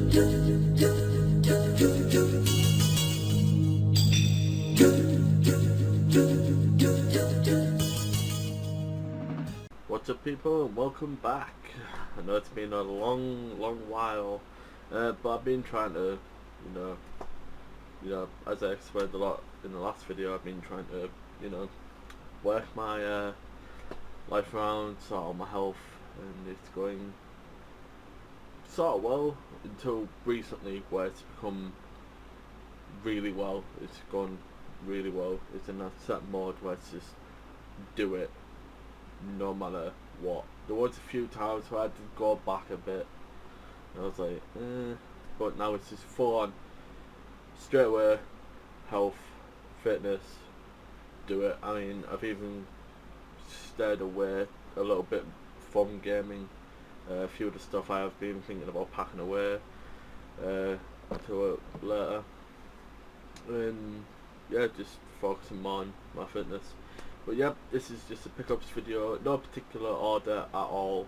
What's up, people, and welcome back. I know it's been a long while, but I've been trying to, as I explained a lot in the last video, I've been trying to, work my life around, sort out my health, and it's going sort of well until recently, where it's become really well. It's gone really well. It's in that set mode where it's just do it no matter what. There was a few times where I did go back a bit and I was like but now it's just full on straight away health, fitness, do it. I mean, I've even stayed away a little bit from gaming. A few of the stuff I have been thinking about packing away until later, and yeah, just focusing more on my fitness. But yeah, this is just a pickups video, no particular order at all,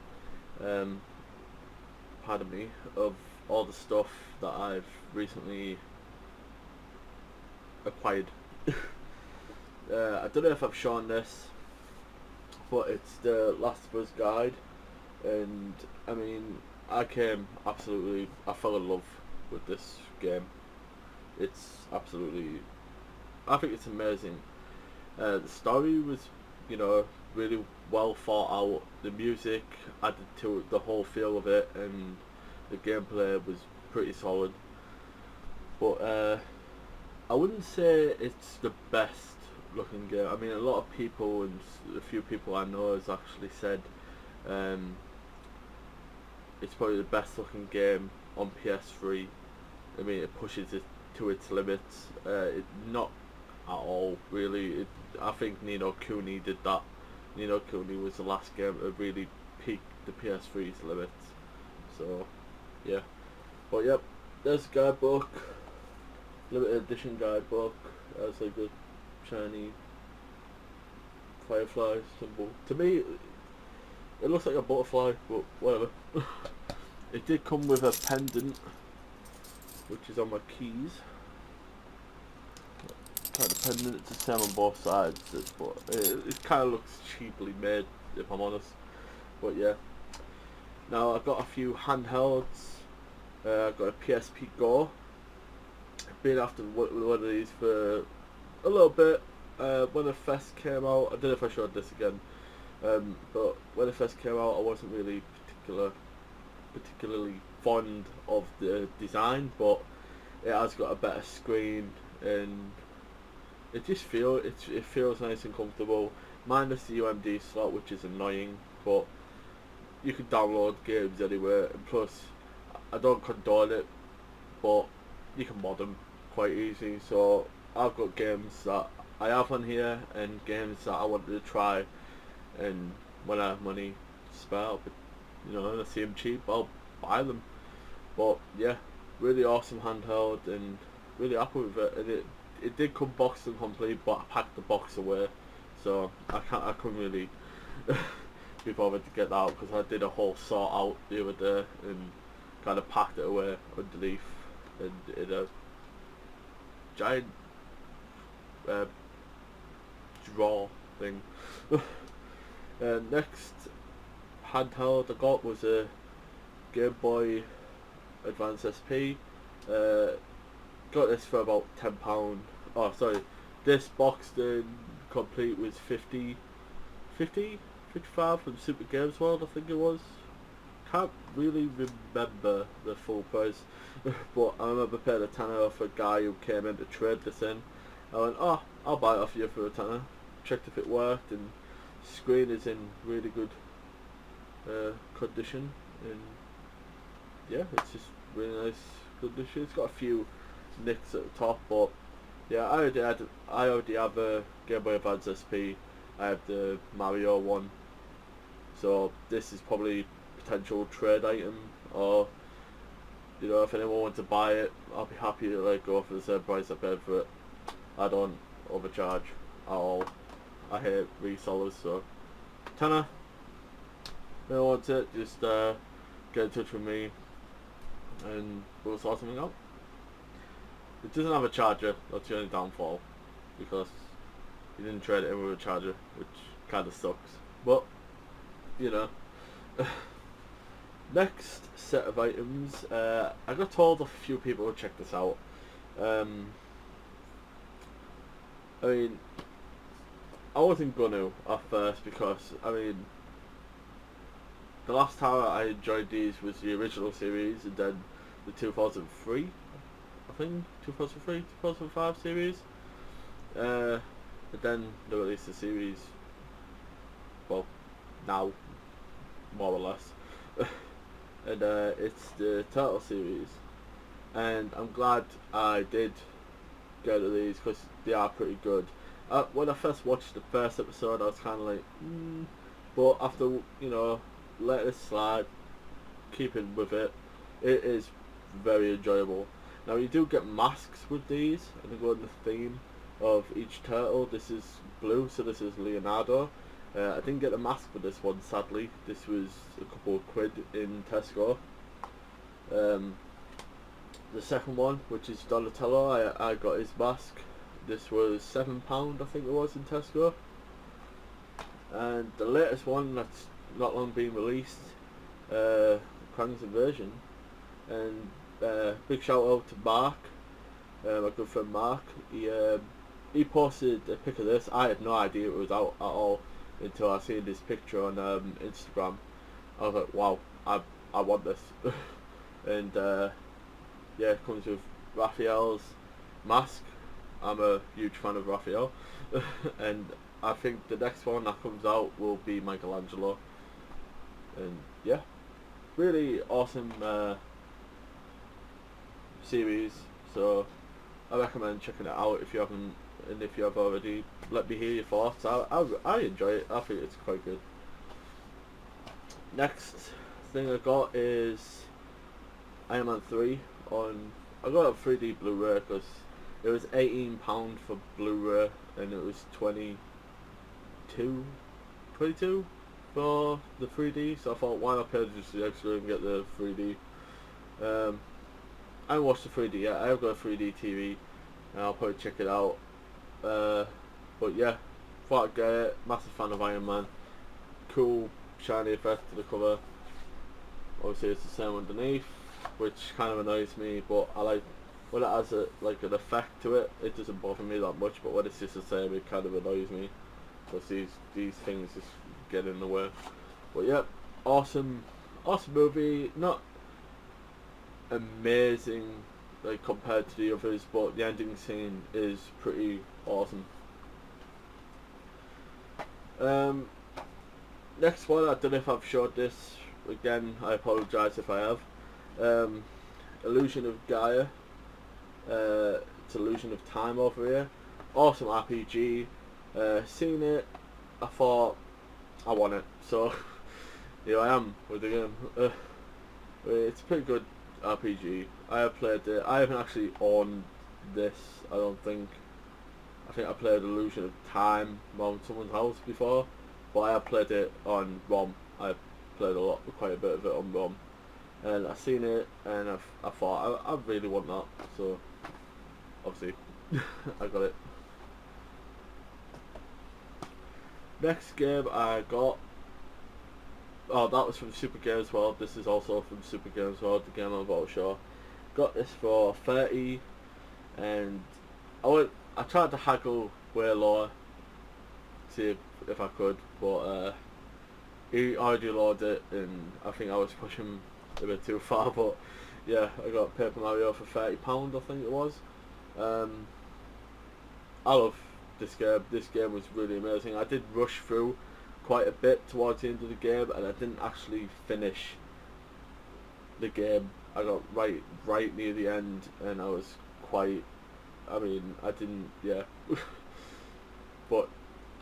pardon me, of all the stuff that I've recently acquired. I don't know if I've shown this, but it's the Last of Us guide, and I mean, I fell in love with this game. It's absolutely, I think it's amazing. The story was, really well thought out. The music added to the whole feel of it, and the gameplay was pretty solid. But I wouldn't say it's the best looking game. I mean, a lot of people, and a few people I know, has actually said it's probably the best looking game on PS3. I mean, it pushes it to its limits. Not at all, really. I think Ni no Kuni did that. Ni no Kuni was the last game that really peaked the PS3's limits. So, yeah. But yep, there's a guidebook, limited edition guidebook. That's like a shiny firefly symbol. To me, it looks like a butterfly, but whatever. It did come with a pendant, which is on my keys. Kind of pendant, it's the same on both sides, but it kind of looks cheaply made, if I'm honest. But yeah, now I've got a few handhelds. I've got a PSP Go. I've been after one of these for a little bit. When it first came out, I don't know if I showed this again, but when it first came out, I wasn't really particularly fond of the design, but it has got a better screen, and it feels nice and comfortable, minus the UMD slot, which is annoying, but you can download games anywhere, and plus I don't condone it, but you can mod them quite easy. So I've got games that I have on here and games that I wanted to try, and when I have money spare, and I see them cheap, I'll buy them. But yeah, really awesome handheld, and really happy with it. And it did come boxed and complete, but I packed the box away, so I couldn't really be bothered to get that out, because I did a whole sort out the other day and kind of packed it away underneath, and in a giant drawer thing. Next handheld I got was a Game Boy Advance SP. Got this for about £10. Oh, sorry, this boxed and complete was 55 from Super Games World, I think it was. Can't really remember the full price, but I remember paying a tenner off a guy who came in to trade this in. I went, oh, I'll buy it off you for a tenner. Checked if it worked, and screen is in really good condition, and yeah, it's just really nice condition. It's got a few nicks at the top, but yeah, I already have a Game Boy Advance SP. I have the Mario one, so this is probably potential trade item, or if anyone wants to buy it, I'll be happy to go for the same price I paid for it. I don't overcharge at all. I hate resellers, so tenner. If anyone wants it, just get in touch with me. and we'll sort something out. It doesn't have a charger, that's the only downfall, because he didn't trade it in with a charger, which kind of sucks. But, you know. Next set of items, I got told a few people would check this out. I mean, I wasn't gonna at first because, I mean, the last time I enjoyed these was the original series and then the 2003, I think, 2003, 2005 series. But then they released the series, well, now, more or less. And it's the Turtle series. And I'm glad I did go to these because they are pretty good. When I first watched the first episode, I was kind of like, but after, you know, let it slide, keeping with it, it is very enjoyable. Now you do get masks with these, and they go in the theme of each turtle. This is blue, so this is Leonardo. I didn't get a mask for this one, sadly. This was a couple of quid in Tesco. The second one, which is Donatello, I got his mask. This was £7, I think it was, in Tesco. And the latest one that's not long been released, Krang's Inversion. And big shout out to Mark, my good friend Mark. He posted a pic of this. I had no idea it was out at all until I seen this picture on Instagram. I was like, wow, I want this. And yeah, it comes with Raphael's mask. I'm a huge fan of Raphael. And I think the next one that comes out will be Michelangelo. And yeah, really awesome series. So I recommend checking it out if you haven't, and if you have already, let me hear your thoughts. I enjoy it. I think it's quite good. Next thing I got is Iron Man 3 on. I got a 3D Blu-ray because it was £18 for Blu-ray and it was 22 for the 3D. So I thought, why not pay just the extra and get the 3D? I haven't watched the 3D yet. I have got a 3D TV and I'll probably check it out. But yeah, thought I'd get it. Massive fan of Iron Man. Cool shiny effect to the cover. Obviously it's the same underneath, which kind of annoys me, but I like when it has like an effect to it. It doesn't bother me that much, but when it's just the same, it kind of annoys me because these things just get in the way. But yeah, awesome movie. Not amazing like compared to the others, but the ending scene is pretty awesome. Next one, I don't know if I've showed this. Again, I apologise if I have. Illusion of Gaia. It's Illusion of Time over here. Awesome RPG. Seen it, I thought I want it, so here I am with the game. It's a pretty good RPG. I have played it. I haven't actually owned this, I don't think. I think I played Illusion of Time on someone's house before, but I have played it on ROM. I played quite a bit of it on ROM, and I seen it, and I thought I really want that. So obviously, I got it. Next game I got. Oh, that was from Super Games World. This is also from Super Games World. The game I'm about to show. Got this for 30, and I tried to haggle way lower, see if I could, but he already lowered it, and I think I was pushing a bit too far. But yeah, I got Paper Mario for £30, I think it was. I love this game. This game was really amazing. I did rush through quite a bit towards the end of the game, and I didn't actually finish the game. I got right near the end, and I was quite. I mean, I didn't. Yeah, but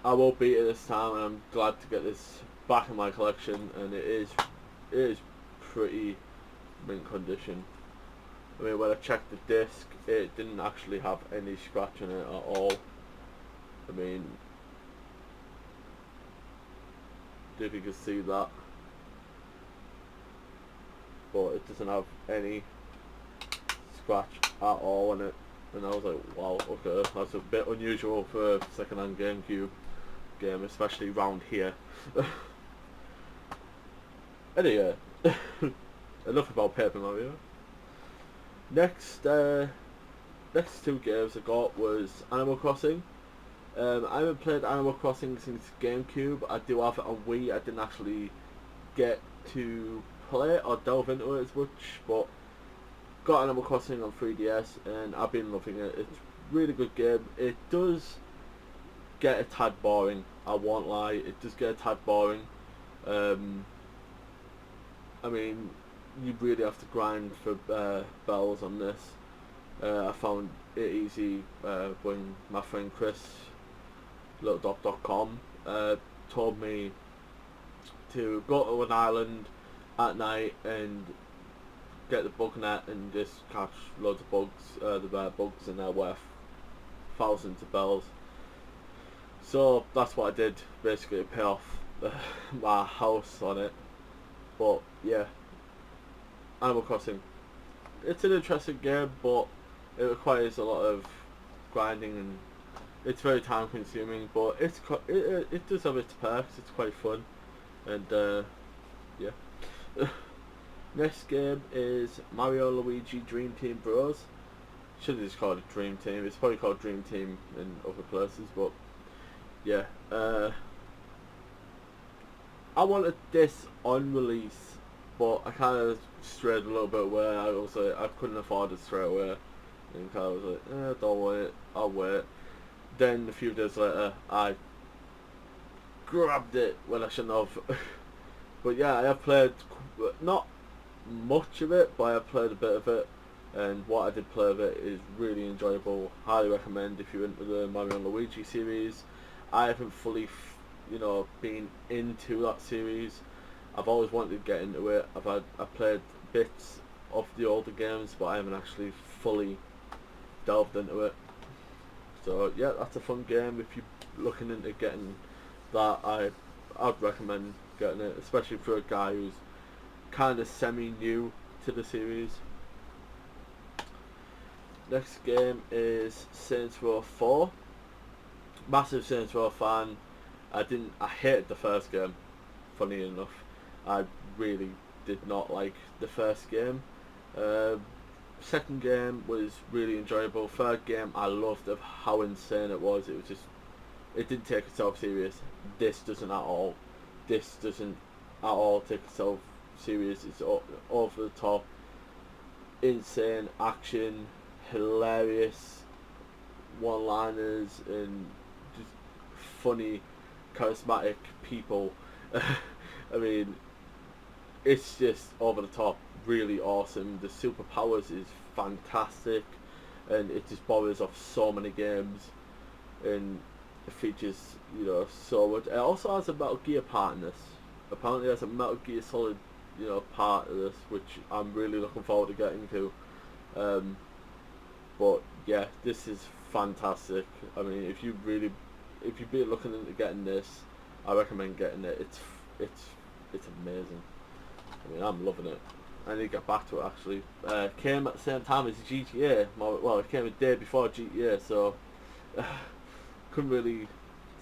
I will beat it this time, and I'm glad to get this back in my collection. And it is pretty mint condition. I mean, when I checked the disc, it didn't actually have any scratch on it at all. I mean, if you can see that, but it doesn't have any scratch at all on it, and I was like, wow, okay, that's a bit unusual for a second-hand GameCube game, especially around here. Anyway, enough about Paper Mario. Next two games I got was Animal Crossing. I haven't played Animal Crossing since GameCube. I do have it on Wii. I didn't actually get to play it or delve into it as much, but got Animal Crossing on 3DS and I've been loving it. It's a really good game. It does get a tad boring, I won't lie. It does get a tad boring. I mean, you really have to grind for bells on this. I found it easy when my friend Chris, lildioDOTcom, told me to go to an island at night and get the bug net and just catch loads of bugs, the rare bugs, and they're worth thousands of bells. So that's what I did, basically to pay off my house on it. But yeah, Animal Crossing, it's an interesting game, but it requires a lot of grinding and it's very time consuming, but it does have its perks. It's quite fun, and yeah. Next game is Mario Luigi Dream Team Bros. Should have just called it Dream Team. It's probably called Dream Team in other places, but yeah. I wanted this on release, but I kind of strayed a little bit away. I couldn't afford it straight away, and kind of was like, don't want it, I'll wait. Then a few days later, I grabbed it when I shouldn't have. But yeah, I have played not much of it, but I have played a bit of it, and what I did play of it is really enjoyable. Highly recommend if you're into the Mario and Luigi series. I haven't fully, been into that series. I've always wanted to get into it. I played bits of the older games, but I haven't actually fully delved into it. So yeah, that's a fun game. If you're looking into getting that, I'd recommend getting it, especially for a guy who's kind of semi-new to the series. Next game is Saints Row 4. Massive Saints Row fan. I hated the first game, funny enough. I really did not like the first game. Second game was really enjoyable. Third game, I loved of how insane it was. It didn't take itself serious. This doesn't at all. This doesn't at all take itself serious. It's over the top, insane action, hilarious one-liners, and just funny, charismatic people. I mean, it's just over the top, really awesome. The superpowers is fantastic, and it just borrows off so many games, and it features, so much. It also has a Metal Gear part in this. Apparently there's a Metal Gear Solid, part of this, which I'm really looking forward to getting to. But yeah, this is fantastic. I mean, if you've been looking into getting this, I recommend getting it. It's amazing. I mean, I'm loving it. I need to get back to it actually. Came at the same time as GTA. Well, it came a day before GTA, so couldn't really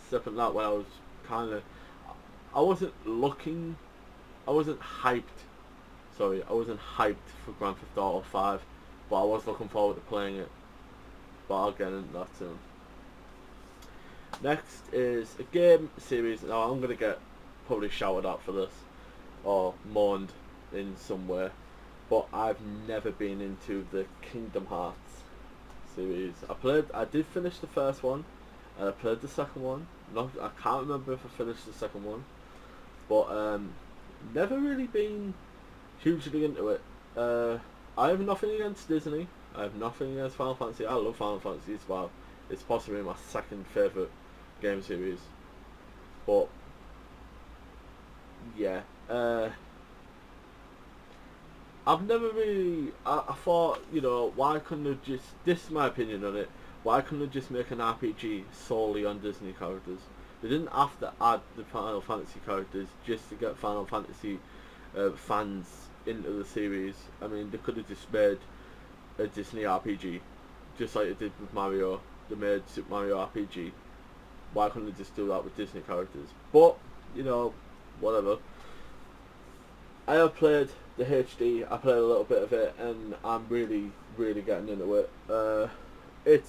step in that way. I wasn't hyped. Sorry, I wasn't hyped for Grand Theft Auto 5, but I was looking forward to playing it. But I'll get into that soon. Next is a game series. Now I'm gonna get probably shouted at for this, or mourned in some way, but I've never been into the Kingdom Hearts series. I did finish the first one, and I played the second one. I can't remember if I finished the second one, but never really been hugely into it. I have nothing against Disney. I have nothing against Final Fantasy. I love Final Fantasy as well. It's possibly my second favourite game series. But yeah, I've never really. I thought, why couldn't they just? This is my opinion on it. Why couldn't they just make an RPG solely on Disney characters? They didn't have to add the Final Fantasy characters just to get Final Fantasy fans into the series. I mean, they could have just made a Disney RPG, just like it did with Mario. They made Super Mario RPG. Why couldn't they just do that with Disney characters? But you know, whatever. I have played the HD. I played a little bit of it, and I'm really, really getting into it. This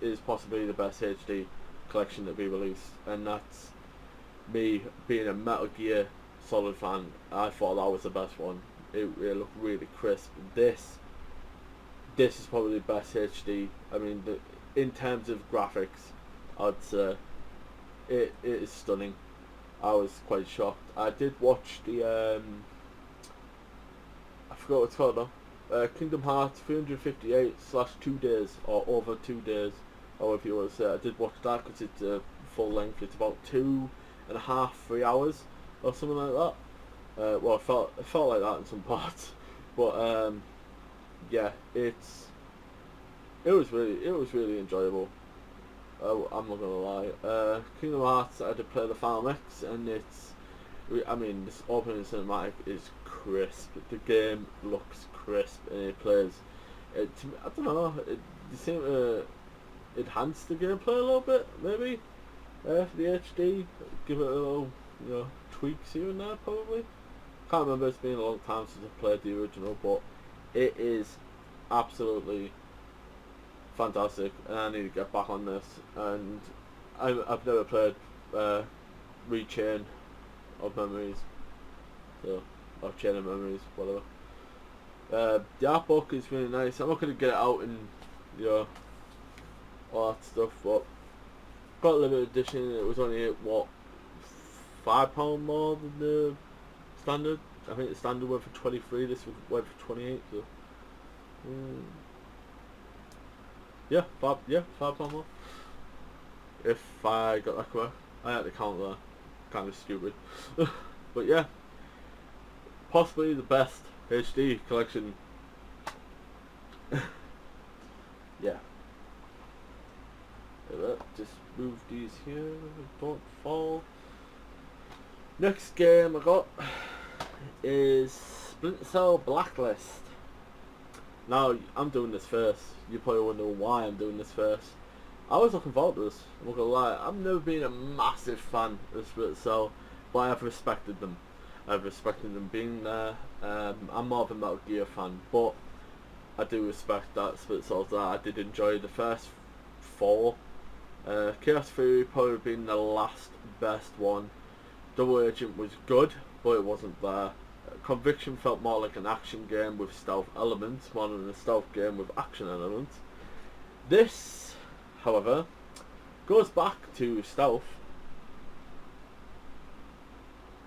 is possibly the best HD collection to be released, and that's me being a Metal Gear Solid fan. I thought that was the best one. It looked really crisp. This is probably the best HD. I mean, in terms of graphics, I'd say it is stunning. I was quite shocked. I did watch the I forgot what it's called now. Kingdom Hearts 358 / 2 days, or over 2 days, however you want to say it. I did watch that because it's full length. It's about 2.5, 3 hours or something like that. Well, it felt like that in some parts, but yeah, it was really enjoyable. I'm not gonna lie. Kingdom Hearts, I did play the Final Mix, and I mean, this opening cinematic is crisp. The game looks crisp, and it plays. I don't know. They seem to enhance the gameplay a little bit, maybe. For the HD, give it a little, tweaks here and there, probably. Can't remember. It's been a long time since I played the original, but it is absolutely fantastic, and I need to get back on this. And I've never played Rechain of Memories, or Chain of Memories, whatever. The art book is really nice. I'm not going to get it out and all that stuff, but got a limited edition. It was only £5 more than the standard. I think the standard went for 23. This went for 28. So. Yeah, £5 more. If I got that correct. I had to count there. Kind of stupid. But yeah, possibly the best HD collection. Yeah. Just move these here. Don't fall. Next game I got is Splinter Cell Blacklist. Now, I'm doing this first. You probably wonder why I'm doing this first. I was looking forward to this. I'm not gonna lie. I've never been a massive fan of Splinter Cell, but I've respected them. I've respected them being there. I'm more of a Metal Gear fan, but I do respect that Splinter Cell's there. I did enjoy the first 4. Chaos Theory probably been the last best one. Double Agent was good, but it wasn't there. Conviction felt more like an action game with stealth elements, more than a stealth game with action elements. This, however, goes back to stealth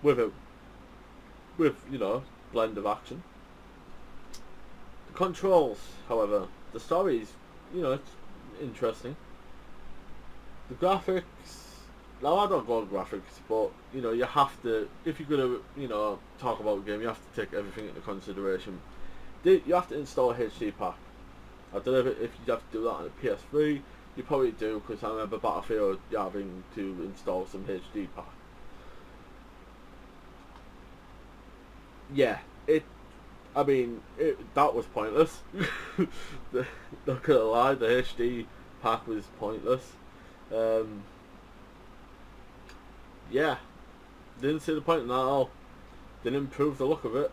with blend of action. The controls, however, the story is, it's interesting. The graphics. Now, I don't go on graphics, but you have to, if you're gonna talk about a game, you have to take everything into consideration. You have to install a HD pack. I don't know if you have to do that on a PS3. You probably do, because I remember Battlefield having to install some HD pack. Yeah, that was pointless. Not gonna lie, the HD pack was pointless. Yeah, didn't see the point in that at all. Didn't improve the look of it,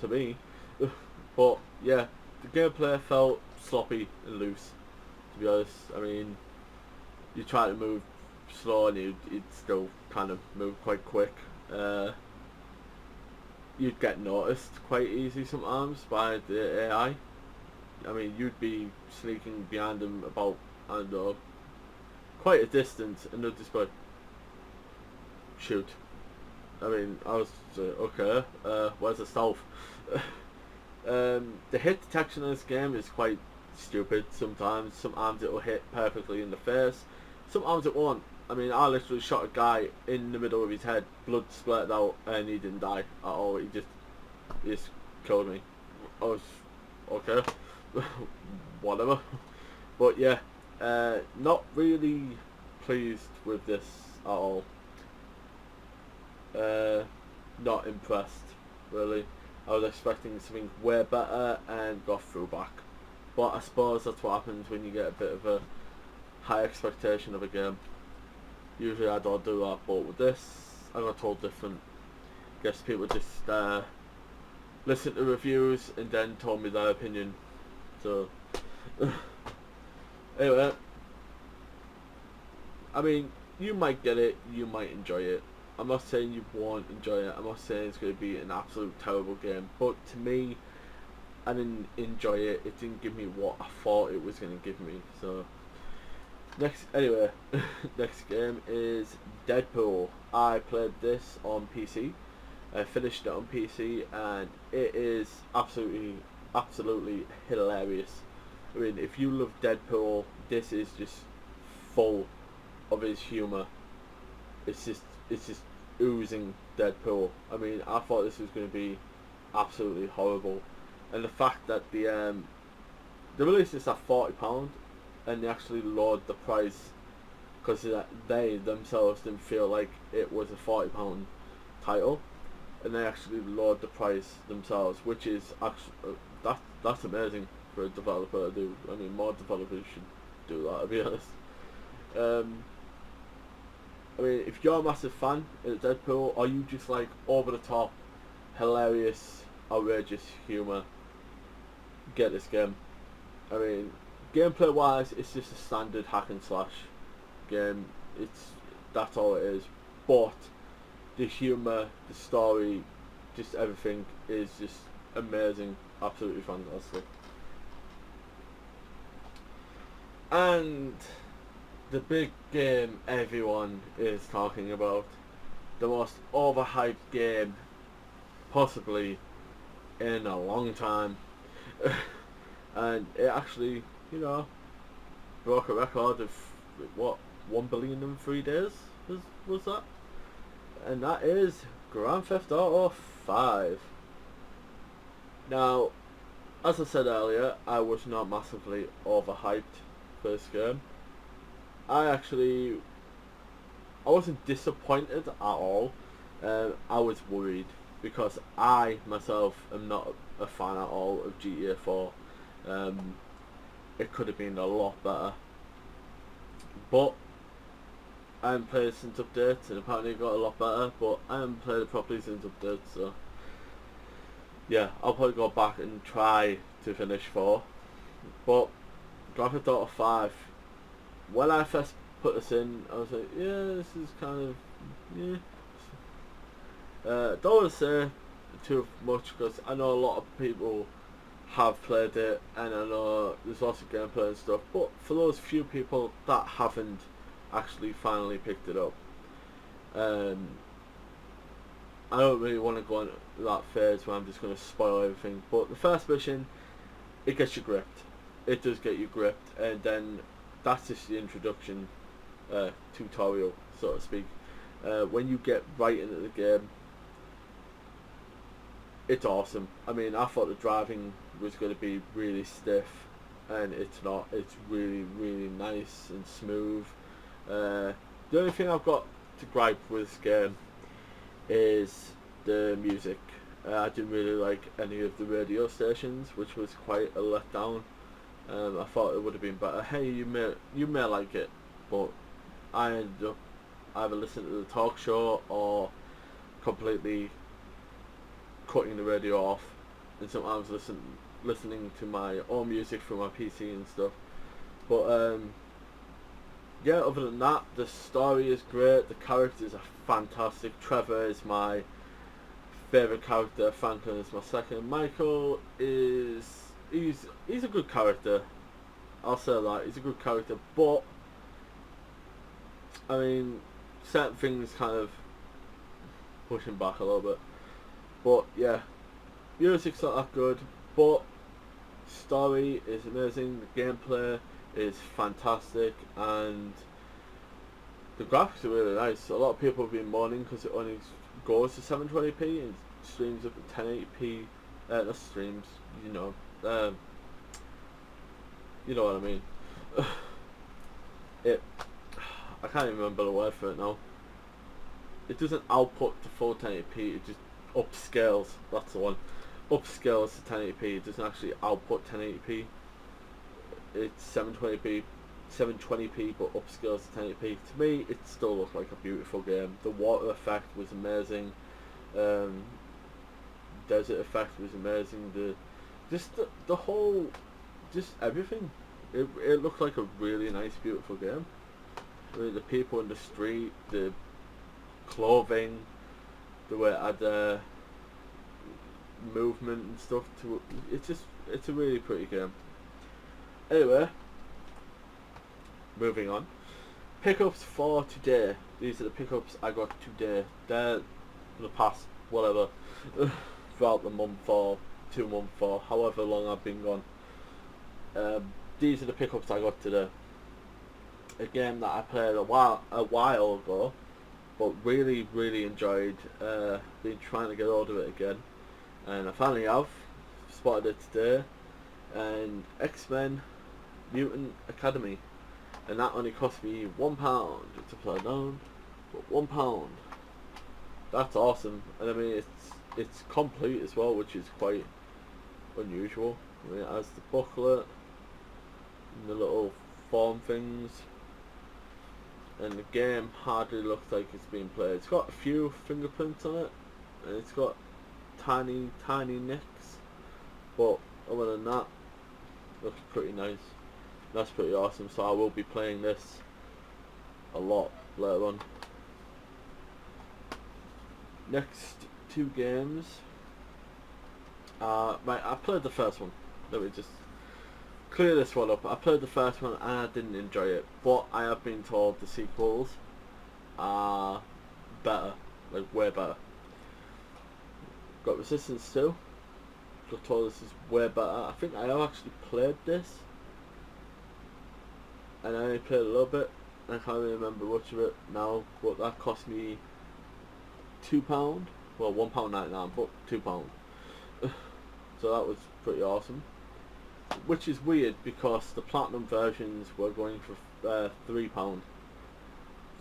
to me. But yeah, the gameplay felt sloppy and loose, to be honest. I mean, you try to move slow and you'd still kind of move quite quick. You'd get noticed quite easy sometimes by the AI. I mean, you'd be sneaking behind them about, I don't know, quite a distance, and they'd just go, shoot. I mean, I was okay. Where's the stealth? The hit detection in this game is quite stupid sometimes. Sometimes it'll hit perfectly in the face. Sometimes it won't. I mean, I literally shot a guy in the middle of his head, blood splattered out, and he didn't die at all. He just killed me. I was okay. Whatever. But yeah, not really pleased with this at all. Not impressed, really. I was expecting something way better and got through back. But I suppose that's what happens when you get a bit of a high expectation of a game. Usually I don't do that, but with this, I got told different. Guess people just listened to reviews and then told me their opinion. So, anyway, I mean, you might get it, you might enjoy it. I'm not saying you won't enjoy it. I'm not saying it's going to be an absolute terrible game. But to me, I didn't enjoy it. It didn't give me what I thought it was going to give me. So, anyway, next game is Deadpool. I played this on PC. I finished it on PC, and it is absolutely hilarious. I mean, if you love Deadpool, this is just full of his humour. It's just oozing Deadpool. I mean, I thought this was going to be absolutely horrible, and the fact that they released this at £40, and they actually lowered the price because they themselves didn't feel like it was a £40 title, and they actually lowered the price themselves, which is actually that's amazing for a developer to do. I mean, more developers should do that, to be honest. I mean, if you're a massive fan of Deadpool, or you just like over the top, hilarious, outrageous humour, get this game. I mean, gameplay wise, it's just a standard hack and slash game. That's all it is. But the humour, the story, just everything is just amazing, absolutely fantastic. And the big game everyone is talking about, the most overhyped game possibly in a long time, and it actually, broke a record of what, 1 billion in 3 days was that, and that is Grand Theft Auto 5. Now, as I said earlier, I was not massively overhyped for this game. I wasn't disappointed at all. I was worried because I myself am not a fan at all of GTA 4. It could have been a lot better, but I haven't played it since updates, and apparently it got a lot better, but I haven't played it properly since updates, so yeah, I'll probably go back and try to finish 4. But Grand Theft Auto 5, when I first put this in, I was like, yeah, this is kind of, yeah. Don't want to say too much because I know a lot of people have played it, and I know there's lots of gameplay and stuff, but for those few people that haven't actually finally picked it up, I don't really want to go on that phase where I'm just going to spoil everything, but the first mission, it gets you gripped. It does get you gripped, and then that's just the introduction tutorial, so to speak. When you get right into the game, it's awesome. I mean, I thought the driving was going to be really stiff, and it's not. It's really, really nice and smooth. The only thing I've got to gripe with this game is the music. I didn't really like any of the radio stations, which was quite a letdown. I thought it would have been better. Hey, you may like it, but I ended up either listening to the talk show or completely cutting the radio off, and sometimes listening to my own music through my PC and stuff. But yeah, other than that, the story is great. The characters are fantastic. Trevor is my favourite character. Franklin is my second. Michael is he's a good character. I'll say that he's a good character, but I mean, certain things kind of push him back a little bit. But yeah, music's not that good, but story is amazing. The gameplay is fantastic, and the graphics are really nice. A lot of people have been mourning because it only goes to 720p and streams up at 1080p. Not streams, you know what I mean. I can't even remember the word for it now. It doesn't output to full 1080p. It just upscales. That's the one. upscales to 1080p. It doesn't actually output 1080p. It's 720p, but upscales to 1080p. To me, it still looked like a beautiful game. The water effect was amazing. Desert effect was amazing. The whole, just everything. It looked like a really nice, beautiful game. I mean, the people in the street, the clothing, the way it had movement and stuff. It's a really pretty game. Anyway, moving on. Pickups for today. These are the pickups I got today. They're for the past whatever throughout the month or 2 months or however long I've been gone. These are the pickups I got today. A game that I played a while ago, but really enjoyed. Been trying to get hold of it again, and I finally have spotted it today. And X-Men Mutant Academy, and that only cost me £1 to play down, but £1. That's awesome, and I mean it's complete as well, which is quite unusual. I mean, it has the booklet and the little form things, and the game hardly looks like it's being played. It's got a few fingerprints on it, and it's got tiny nicks, but other than that, looks pretty nice. That's pretty awesome. So I will be playing this a lot later on. Next 2 games. I played the first one. Let me just clear this one up. I played the first one and I didn't enjoy it, but I have been told the sequels are better, like way better. Got Resistance 2. Got told this is way better. I think I have actually played this, and I only played a little bit. I can't really remember much of it now, but that cost me £2. Well, £1.99, but £2. So that was pretty awesome. Which is weird because the platinum versions were going for £3.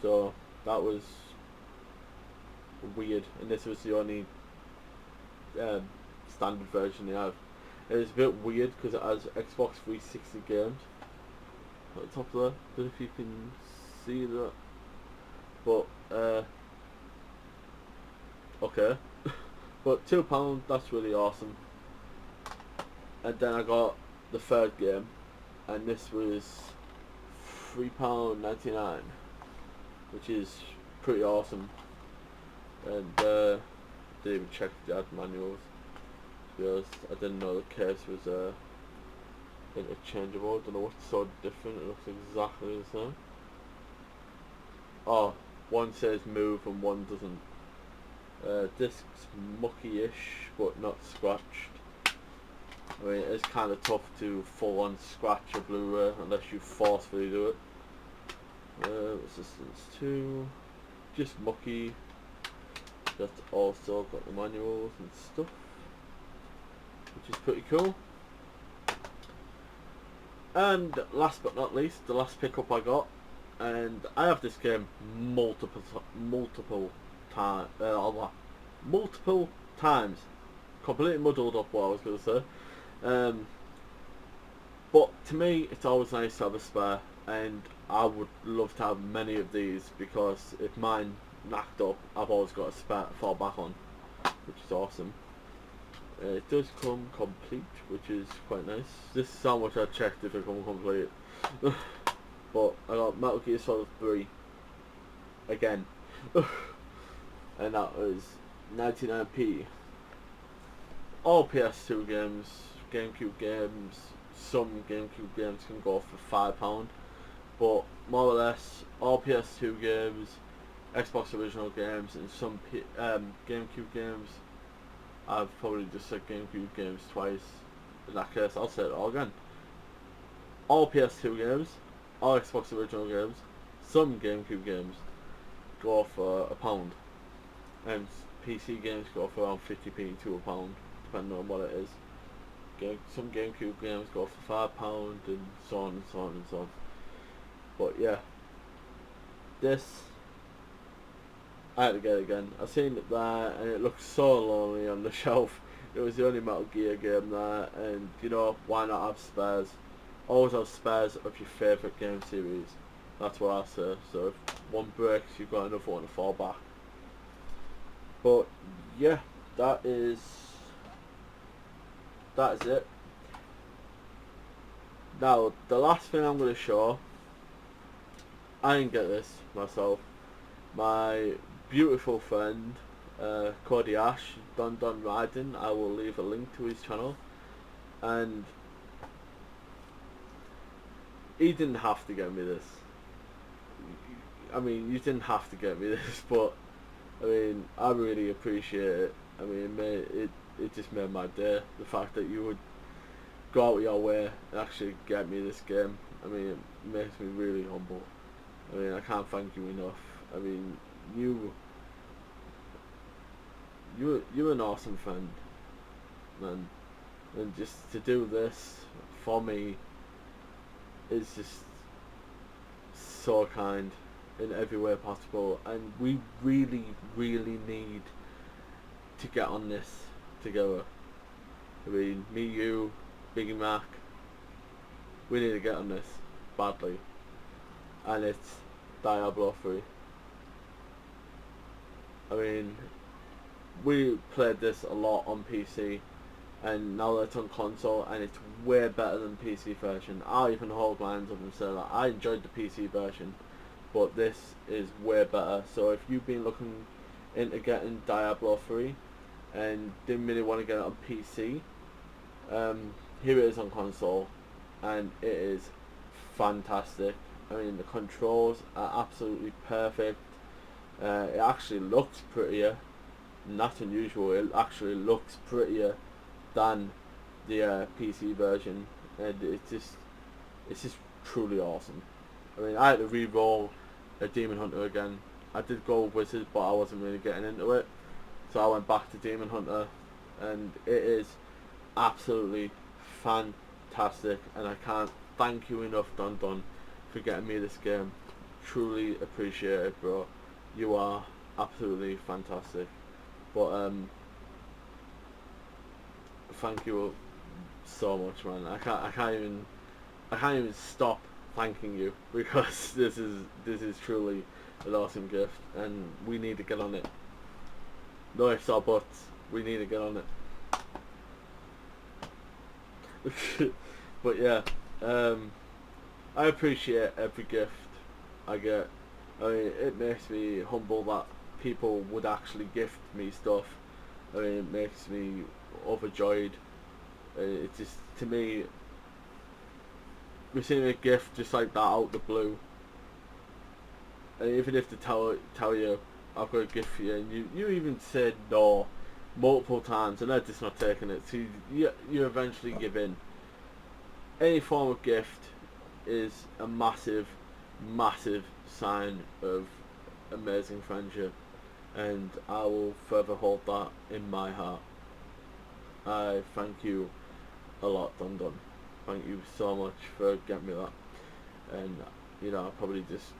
So that was weird, and this was the only standard version they have. It is a bit weird because it has Xbox 360 games at the top there. I don't know if you can see that, but okay. But £2, that's really awesome. And then I got the third game, and this was £3.99, which is pretty awesome. And didn't even check if they had manuals. Because I didn't know the case was interchangeable. I don't know what's so different. It looks exactly the same. Oh, one says move and one doesn't. Disc's mucky-ish, but not scratched. I mean, it's kind of tough to full-on scratch a Blu-ray unless you forcefully do it. Resistance 2, just mucky. That's also got the manuals and stuff, which is pretty cool. And last but not least, the last pickup I got, and I have this game multiple times. Completely muddled up what I was going to say. But to me, it's always nice to have a spare, and I would love to have many of these because if mine knocked up, I've always got a spare to fall back on, which is awesome. It does come complete, which is quite nice. This is how much I checked if it come complete. But I got Metal Gear Solid 3 again, and that was 99p. All PS2 games, GameCube games, some GameCube games can go for £5, but more or less all PS2 games, Xbox original games, and some GameCube games. I've probably just said GameCube games twice. In that case, I'll say it all again. All PS2 games, all Xbox original games, some GameCube games go for £1, and PC games go for around 50p to £1, depending on what it is. Some GameCube games go for £5, and so on and so on and so on. But yeah, this I had to get it again. I seen it there and it looked so lonely on the shelf. it was the only Metal Gear game there, and you know, why not have spares? Always have spares of your favourite game series. That's what I say. So if one breaks, you've got another one to fall back. But yeah, that is it. Now the last thing I'm going to show, I didn't get this myself. My beautiful friend Cody DonDonRaiden, I will leave a link to his channel, and he didn't have to get me this. I mean, you didn't have to get me this, but I mean, I really appreciate it. I mean, it just made my day, the fact that you would go out your way and actually get me this game. I mean, it makes me really humble. I mean, I can't thank you enough. I mean, you're an awesome friend, man, and just to do this for me is just so kind in every way possible, and we really need to get on this together. I mean, me, you, Biggie Mac, we need to get on this badly, and it's Diablo 3. I mean, we played this a lot on PC, and now that it's on console, and it's way better than PC version. I'll even hold my hands up and say that I enjoyed the PC version, but this is way better. So if you've been looking into getting Diablo 3 and didn't really want to get it on PC, here it is on console, and it is fantastic. I mean, the controls are absolutely perfect. It actually looks prettier, and that's unusual. It actually looks prettier than the PC version, and it's just truly awesome. I mean, I had to re-roll a Demon Hunter again. I did go Wizard, but I wasn't really getting into it, so I went back to Demon Hunter, and it is absolutely fantastic, and I can't thank you enough, Don, for getting me this game. Truly appreciate it, bro. You are absolutely fantastic. But thank you so much, man. I can't even stop thanking you, because this is truly an awesome gift, and we need to get on it. No ifs or buts. We need to get on it. But yeah, I appreciate every gift I get. I mean, it makes me humble that people would actually gift me stuff. I mean, it makes me overjoyed. It just, to me, receiving a gift just like that out the blue, and even if they tell you I've got a gift for you, and you even said no multiple times, and they're just not taking it, so you eventually give in. Any form of gift is a massive sign of amazing friendship, and I will forever hold that in my heart. I thank you a lot, Don. Thank you so much for getting me that. And you know, I probably just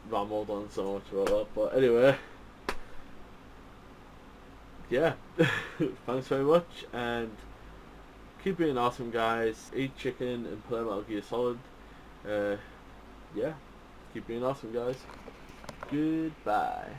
rambled on so much about that, but anyway, yeah. Thanks very much, and keep being awesome, guys. Eat chicken and play Metal Gear Solid. Yeah, keep being awesome, guys. Goodbye.